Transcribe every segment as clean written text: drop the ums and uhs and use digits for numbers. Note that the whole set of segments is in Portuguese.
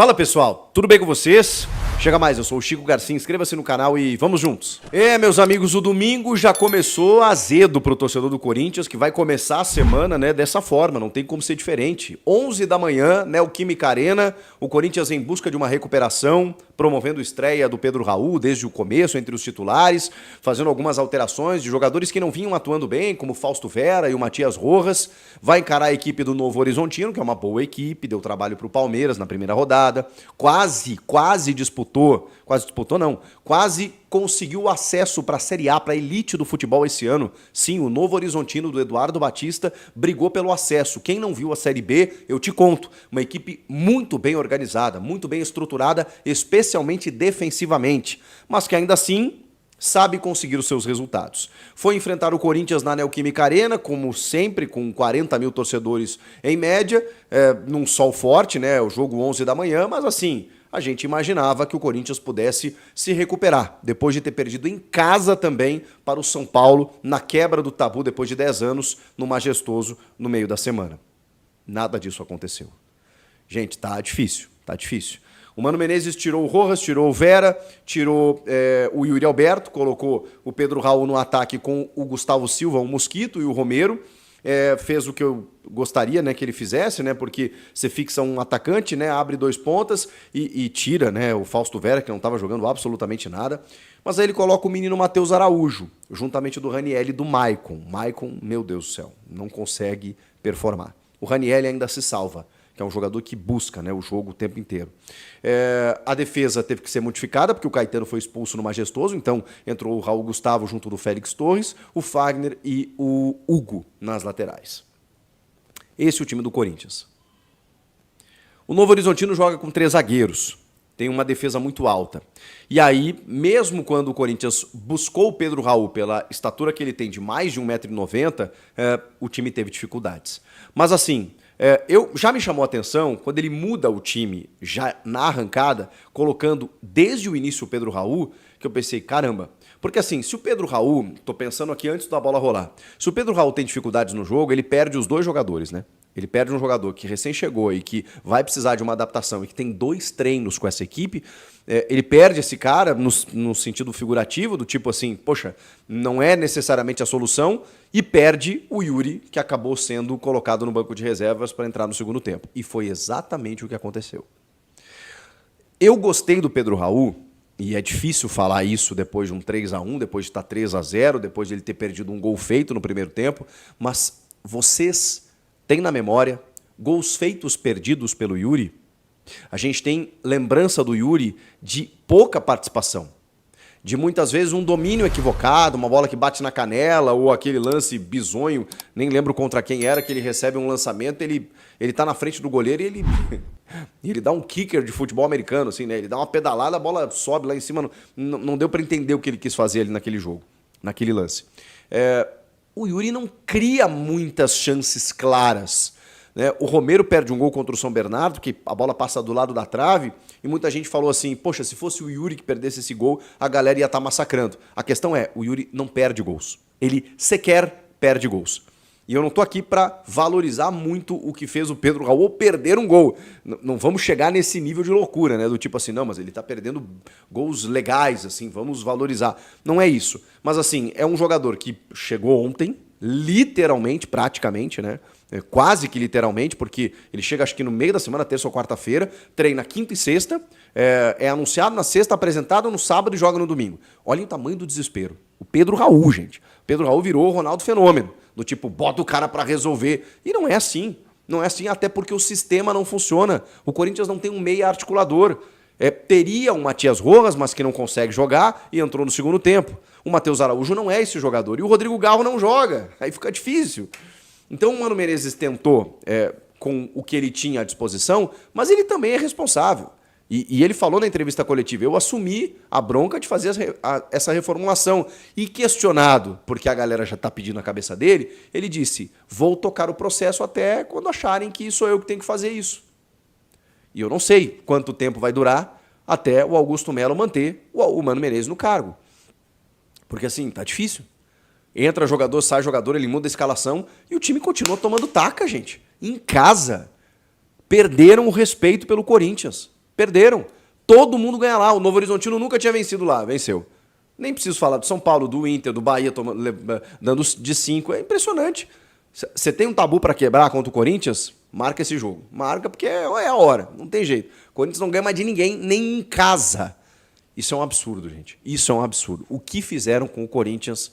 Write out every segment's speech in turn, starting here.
Fala pessoal, tudo bem com vocês? Chega mais, eu sou o Chico Garcia, inscreva-se no canal e vamos juntos. Meus amigos, o domingo já começou azedo pro torcedor do Corinthians, que vai começar a semana, né, dessa forma, não tem como ser diferente. 11 da manhã, Neoquímica Arena, o Corinthians em busca de uma recuperação, promovendo estreia do Pedro Raul desde o começo entre os titulares, fazendo algumas alterações de jogadores que não vinham atuando bem, como o Fausto Vera e o Matias Rojas. Vai encarar a equipe do Novo Horizontino, que é uma boa equipe, deu trabalho pro Palmeiras na primeira rodada, quase conseguiu acesso para a Série A, para a elite do futebol esse ano. Sim, o Novo Horizontino do Eduardo Batista brigou pelo acesso. Quem não viu a Série B, eu te conto. Uma equipe muito bem organizada, muito bem estruturada, especialmente defensivamente, mas que ainda assim sabe conseguir os seus resultados. Foi enfrentar o Corinthians na Neoquímica Arena, como sempre, com 40 mil torcedores em média, num sol forte, né? O jogo 11 da manhã, mas assim, a gente imaginava que o Corinthians pudesse se recuperar, depois de ter perdido em casa também para o São Paulo, na quebra do tabu depois de 10 anos, no Majestoso, no meio da semana. Nada disso aconteceu. Gente, tá difícil. O Mano Menezes tirou o Rojas, tirou o Vera, tirou o Yuri Alberto, colocou o Pedro Raul no ataque com o Gustavo Silva, o Mosquito e o Romero. Fez o que eu gostaria, né, que ele fizesse, né, porque você fixa um atacante, né, abre dois pontas e tira, né, o Fausto Vera, que não estava jogando absolutamente nada. Mas aí ele coloca o menino Matheus Araújo, juntamente do Raniel e do Maicon. Maicon, meu Deus do céu, não consegue performar. O Raniel ainda se salva, que é um jogador que busca, né, o jogo o tempo inteiro. A defesa teve que ser modificada, porque o Caetano foi expulso no Majestoso, então entrou o Raul Gustavo junto do Félix Torres, o Fagner e o Hugo nas laterais. Esse é o time do Corinthians. O Novo Horizontino joga com 3 zagueiros, tem uma defesa muito alta. E aí, mesmo quando o Corinthians buscou o Pedro Raul pela estatura que ele tem de mais de 1,90 m, o time teve dificuldades. Mas assim, já me chamou a atenção quando ele muda o time já na arrancada, colocando desde o início o Pedro Raul, que eu pensei, caramba, porque assim, se o Pedro Raul, tô pensando aqui antes da bola rolar, se o Pedro Raul tem dificuldades no jogo, ele perde os 2 jogadores, né? Ele perde um jogador que recém chegou e que vai precisar de uma adaptação e que tem 2 treinos com essa equipe, ele perde esse cara no sentido figurativo, do tipo assim, poxa, não é necessariamente a solução, e perde o Yuri, que acabou sendo colocado no banco de reservas para entrar no segundo tempo. E foi exatamente o que aconteceu. Eu gostei do Pedro Raul, e é difícil falar isso depois de um 3-1, depois de estar 3-0, depois de ele ter perdido um gol feito no primeiro tempo, mas vocês têm na memória gols feitos perdidos pelo Yuri? A gente tem lembrança do Yuri de pouca participação, de muitas vezes um domínio equivocado, uma bola que bate na canela, ou aquele lance bizonho, nem lembro contra quem era, que ele recebe um lançamento, ele tá na frente do goleiro e ele dá um kicker de futebol americano, assim, né? Ele dá uma pedalada, a bola sobe lá em cima, não deu para entender o que ele quis fazer ali naquele jogo, naquele lance. O Yuri não cria muitas chances claras, né? O Romero perde um gol contra o São Bernardo, que a bola passa do lado da trave, e muita gente falou assim, poxa, se fosse o Yuri que perdesse esse gol, a galera ia estar massacrando. A questão é, o Yuri não perde gols. Ele sequer perde gols. E eu não estou aqui para valorizar muito o que fez o Pedro Raul ou perder um gol. Não vamos chegar nesse nível de loucura, né? Do tipo assim, não, mas ele está perdendo gols legais, assim, vamos valorizar. Não é isso. Mas assim, é um jogador que chegou ontem, literalmente, praticamente, né? Quase que literalmente, porque ele chega acho que no meio da semana, terça ou quarta-feira, treina quinta e sexta, é anunciado na sexta, apresentado no sábado e joga no domingo. Olhem o tamanho do desespero. O Pedro Raul, gente. O Pedro Raul virou o Ronaldo Fenômeno. Do tipo, bota o cara para resolver. E não é assim. Não é assim, até porque o sistema não funciona. O Corinthians não tem um meia articulador. Teria um Matias Rojas, mas que não consegue jogar e entrou no segundo tempo. O Matheus Araújo não é esse jogador. E o Rodrigo Garro não joga. Aí fica difícil. Então o Mano Menezes tentou com o que ele tinha à disposição, mas ele também é responsável. E ele falou na entrevista coletiva, eu assumi a bronca de fazer essa reformulação. E questionado, porque a galera já está pedindo a cabeça dele, ele disse, vou tocar o processo até quando acharem que sou eu que tenho que fazer isso. E eu não sei quanto tempo vai durar até o Augusto Melo manter o Mano Menezes no cargo. Porque assim, tá difícil. Entra jogador, sai jogador, ele muda a escalação e o time continua tomando taca, gente. Em casa. Perderam o respeito pelo Corinthians. Perderam. Todo mundo ganha lá. O Novo Horizontino nunca tinha vencido lá. Venceu. Nem preciso falar do São Paulo, do Inter, do Bahia dando de 5. É impressionante. Você tem um tabu para quebrar contra o Corinthians? Marca esse jogo. Marca porque é a hora. Não tem jeito. O Corinthians não ganha mais de ninguém, nem em casa. Isso é um absurdo, gente. Isso é um absurdo. O que fizeram com o Corinthians,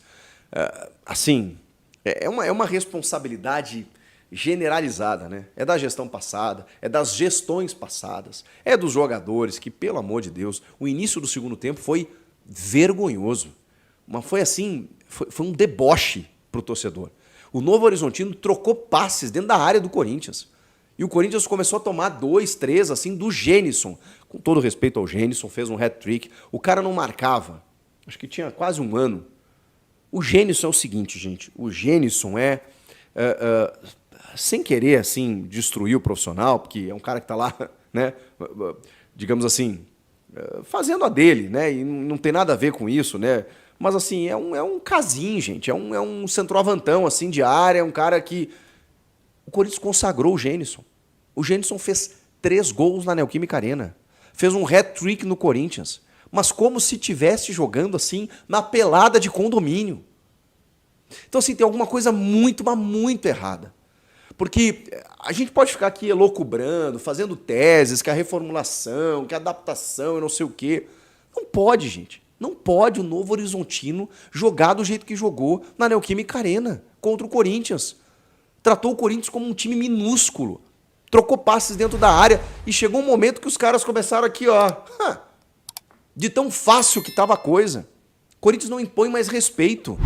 assim, é uma responsabilidade generalizada, né? É da gestão passada, é das gestões passadas, é dos jogadores que, pelo amor de Deus, o início do segundo tempo foi vergonhoso. Mas foi assim, foi um deboche pro torcedor. O Novo Horizontino trocou passes dentro da área do Corinthians. E o Corinthians começou a tomar 2, 3, assim, do Gênison. Com todo respeito ao Gênison, fez um hat-trick. O cara não marcava. Acho que tinha quase um ano. O Gênison é o seguinte, gente. O Gênison sem querer, assim, destruir o profissional, porque é um cara que está lá, né, digamos assim, fazendo a dele, né, e não tem nada a ver com isso, né, mas, assim, é um casinho, gente, é um centroavantão, assim, de área, é um cara que... O Corinthians consagrou o Gênison. O Gênison fez 3 gols na Neoquímica Arena. Fez um hat-trick no Corinthians. Mas como se estivesse jogando, assim, na pelada de condomínio. Então, assim, tem alguma coisa muito, mas muito errada. Porque a gente pode ficar aqui elocubrando, fazendo teses, que a reformulação, que a adaptação e não sei o quê. Não pode, gente. Não pode o Novo Horizontino jogar do jeito que jogou na Neoquímica Arena contra o Corinthians. Tratou o Corinthians como um time minúsculo. Trocou passes dentro da área e chegou um momento que os caras começaram aqui, ó. De tão fácil que estava a coisa. O Corinthians não impõe mais respeito.